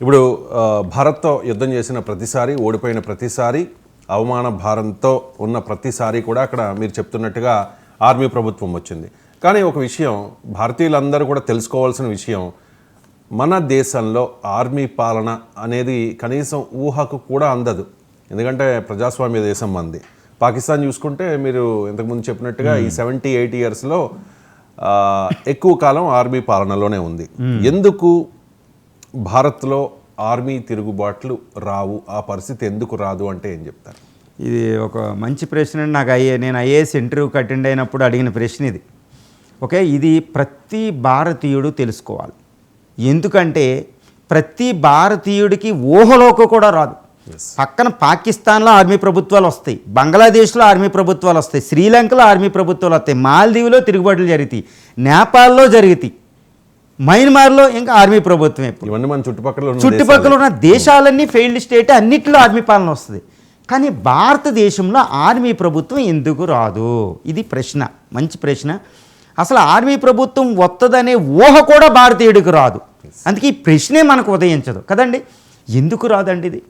ఇప్పుడు భారత్తో యుద్ధం చేసిన ప్రతిసారి, ఓడిపోయిన ప్రతిసారి, అవమాన భారంతో ఉన్న ప్రతిసారి కూడా అక్కడ మీరు చెప్తున్నట్టుగా ఆర్మీ ప్రభుత్వం వచ్చింది. కానీ ఒక విషయం భారతీయులందరూ కూడా తెలుసుకోవాల్సిన విషయం, మన దేశంలో ఆర్మీ పాలన అనేది కనీసం ఊహకు కూడా అందదు. ఎందుకంటే ప్రజాస్వామ్య దేశం మంది. పాకిస్తాన్ చూసుకుంటే మీరు ఇంతకుముందు చెప్పినట్టుగా ఈ 70-80 ఇయర్స్లో ఎక్కువ కాలం ఆర్మీ పాలనలోనే ఉంది. ఎందుకు భారత్లో ఆర్మీ తిరుగుబాట్లు రావు? ఆ పరిస్థితి ఎందుకు రాదు అంటే ఏం చెప్తారు? ఇది ఒక మంచి ప్రశ్న. నాకు నేను ఐఏఎస్ ఇంటర్వ్యూకి అటెండ్ అయినప్పుడు అడిగిన ప్రశ్న ఇది. ఓకే, ఇది ప్రతి భారతీయుడు తెలుసుకోవాలి. ఎందుకంటే ప్రతి భారతీయుడికి ఊహలోకి కూడా రాదు. పక్కన పాకిస్తాన్లో ఆర్మీ ప్రభుత్వాలు వస్తాయి, బంగ్లాదేశ్లో ఆర్మీ ప్రభుత్వాలు వస్తాయి, శ్రీలంకలో ఆర్మీ ప్రభుత్వాలు వస్తాయి, మాల్దీవులో తిరుగుబాట్లు జరుగుతాయి, నేపాల్లో జరుగుతాయి, మయన్మార్లో ఇంకా ఆర్మీ ప్రభుత్వమే. ఇవన్నీ మన చుట్టుపక్కల ఉన్న దేశాలన్నీ ఫెయిల్డ్ స్టేట్, అన్నింటిలో ఆర్మీ పాలన వస్తుంది. కానీ భారతదేశంలో ఆర్మీ ప్రభుత్వం ఎందుకు రాదు? ఇది ప్రశ్న, మంచి ప్రశ్న. అసలు ఆర్మీ ప్రభుత్వం వస్తుందనే ఊహ కూడా భారతీయుడికి రాదు. అందుకే ఈ ప్రశ్నే మనకు ఉదయించదు కదండి. ఎందుకు రాదండి? ఇది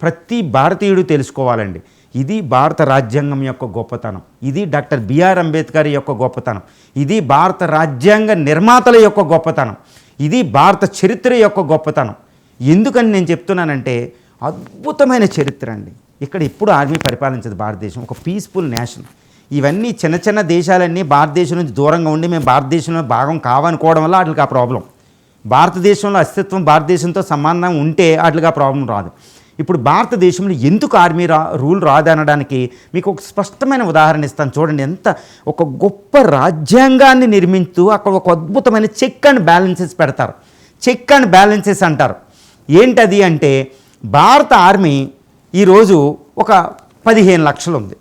ప్రతి భారతీయుడు తెలుసుకోవాలండి. ఇది భారత రాజ్యాంగం యొక్క గొప్పతనం, ఇది డాక్టర్ బిఆర్ అంబేద్కర్ యొక్క గొప్పతనం, ఇది భారత రాజ్యాంగ నిర్మాతల యొక్క గొప్పతనం, ఇది భారత చరిత్ర యొక్క గొప్పతనం. ఎందుకని నేను చెప్తున్నానంటే అద్భుతమైన చరిత్ర అండి. ఇక్కడ ఎప్పుడు ఆర్మీ పరిపాలించదు భారతదేశం, ఒక పీస్ఫుల్ నేషన్. ఇవన్నీ చిన్న చిన్న దేశాలన్నీ భారతదేశం నుంచి దూరంగా ఉండి మేము భారతదేశంలో భాగం కావనుకోవడం వల్ల వాటికి ఆ ప్రాబ్లం. భారతదేశంలో అస్తిత్వం భారతదేశంతో సంబంధం ఉంటే వాటికి ఆ ప్రాబ్లం రాదు. ఇప్పుడు భారతదేశంలో ఎందుకు ఆర్మీ రూల్ రాదనడానికి మీకు ఒక స్పష్టమైన ఉదాహరణ ఇస్తాను. చూడండి, ఎంత ఒక గొప్ప రాజ్యాంగాన్ని నిర్మించుతూ అక్కడ ఒక అద్భుతమైన చెక్ అండ్ బ్యాలెన్సెస్ పెడతారు. చెక్ అండ్ బ్యాలెన్సెస్ అంటారు. ఏంటది అంటే, భారత ఆర్మీ ఈరోజు ఒక 15 లక్షలు ఉంది,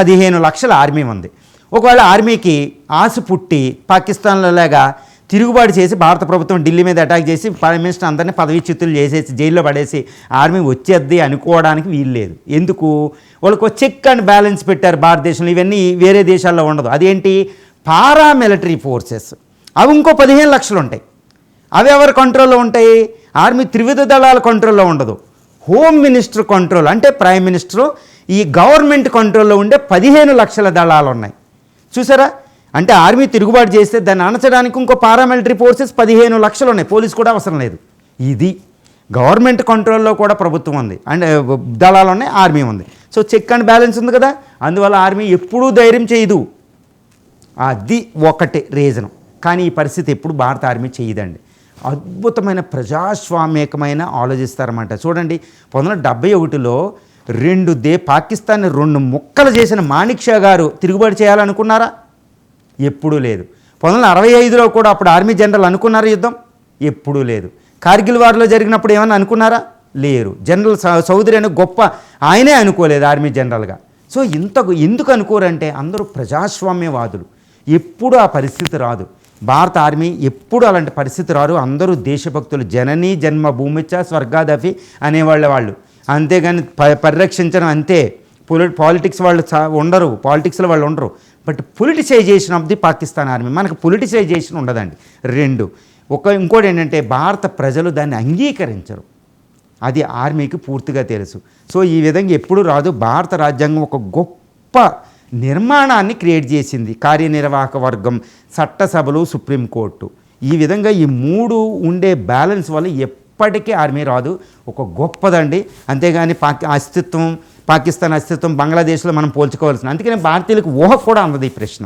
15 లక్షల ఆర్మీ ఉంది. ఒకవేళ ఆర్మీకి ఆశ పుట్టి పాకిస్తాన్లో లాగా తిరుగుబాటు చేసి భారత ప్రభుత్వం ఢిల్లీ మీద అటాక్ చేసి ప్రైమ్ మినిస్టర్ అందరినీ పదవీచ్యుతులు చేసేసి జైల్లో పడేసి ఆర్మీ వచ్చేద్ది అనుకోవడానికి వీలు లేదు. ఎందుకు? వాళ్ళకు చెక్ అండ్ బ్యాలెన్స్ పెట్టారు భారతదేశంలో. ఇవన్నీ వేరే దేశాల్లో ఉండదు. అదేంటి? Paramilitary forces. అవి ఇంకో 15 లక్షలు ఉంటాయి. అవి ఎవరి కంట్రోల్లో ఉంటాయి? ఆర్మీ త్రివిధ దళాల కంట్రోల్లో ఉండదు. హోమ్ మినిస్టర్ కంట్రోల్, అంటే ప్రైమ్ మినిస్టరు, ఈ గవర్నమెంట్ కంట్రోల్లో ఉండే 15 లక్షల దళాలు ఉన్నాయి. చూసారా? అంటే ఆర్మీ తిరుగుబాటు చేస్తే దాన్ని అణచడానికి ఇంకో పారామిలిటరీ ఫోర్సెస్ 15 లక్షలు ఉన్నాయి. పోలీసు కూడా అవసరం లేదు. ఇది గవర్నమెంట్ కంట్రోల్లో కూడా ప్రభుత్వం ఉంది, అంటే దళాలు ఉన్నాయి, ఆర్మీ ఉంది. సో చెక్ అండ్ బ్యాలెన్స్ ఉంది కదా, అందువల్ల ఆర్మీ ఎప్పుడూ ధైర్యం చేయదు. అది ఒకటి రీజను. కానీ ఈ పరిస్థితి ఎప్పుడు భారత ఆర్మీ చేయదండి. అద్భుతమైన ప్రజాస్వామ్యకమైన ఆలోచిస్తారన్నమాట. చూడండి, 1971లో పాకిస్తాన్ని 2 ముక్కలు చేసిన మాణిక్ షా గారు తిరుగుబాటు చేయాలనుకున్నారా? ఎప్పుడూ లేదు. 1965లో కూడా అప్పుడు ఆర్మీ జనరల్ అనుకున్నారా యుద్ధం? ఎప్పుడూ లేదు. కార్గిల్ వార్లో జరిగినప్పుడు ఏమన్నా అనుకున్నారా? లేరు. జనరల్ చౌదరి అనే గొప్ప ఆయనే అనుకోలేదు ఆర్మీ జనరల్గా. సో ఎందుకు అనుకోరంటే అందరూ ప్రజాస్వామ్యవాదులు. ఎప్పుడు ఆ పరిస్థితి రాదు. భారత ఆర్మీ ఎప్పుడు అలాంటి పరిస్థితి రారు. అందరూ దేశభక్తులు. జననీ జన్మ భూమిచ్చ స్వర్గాదఫి అనేవాళ్ళ వాళ్ళు. అంతేగాని పరిరక్షించడం అంతే. పాలిటిక్స్ వాళ్ళు ఉండరు, పాలిటిక్స్లో వాళ్ళు ఉండరు. But politicisation of the Pakistan army, మనకు పొలిటిసైజేషన్ ఉండదండి. ఇంకోటి ఏంటంటే భారత ప్రజలు దాన్ని అంగీకరించరు. అది ఆర్మీకి పూర్తిగా తెలుసు. సో ఈ విధంగా ఎప్పుడు రాదు. భారత రాజ్యాంగం ఒక గొప్ప నిర్మాణాన్ని క్రియేట్ చేసింది. కార్యనిర్వాహక వర్గం, చట్టసభలు, సుప్రీంకోర్టు. ఈ విధంగా ఈ 3 ఉండే బ్యాలెన్స్ వల్ల ఎప్పటికీ ఆర్మీ రాదు. ఒక గొప్పదండి. అంతేగాని పాకిస్తాన్ అస్తిత్వం బంగ్లాదేశ్లో మనం పోల్చుకోవాల్సిన. అందుకని భారతీయులకు ఊహ కూడా అందదు ఈ ప్రశ్న.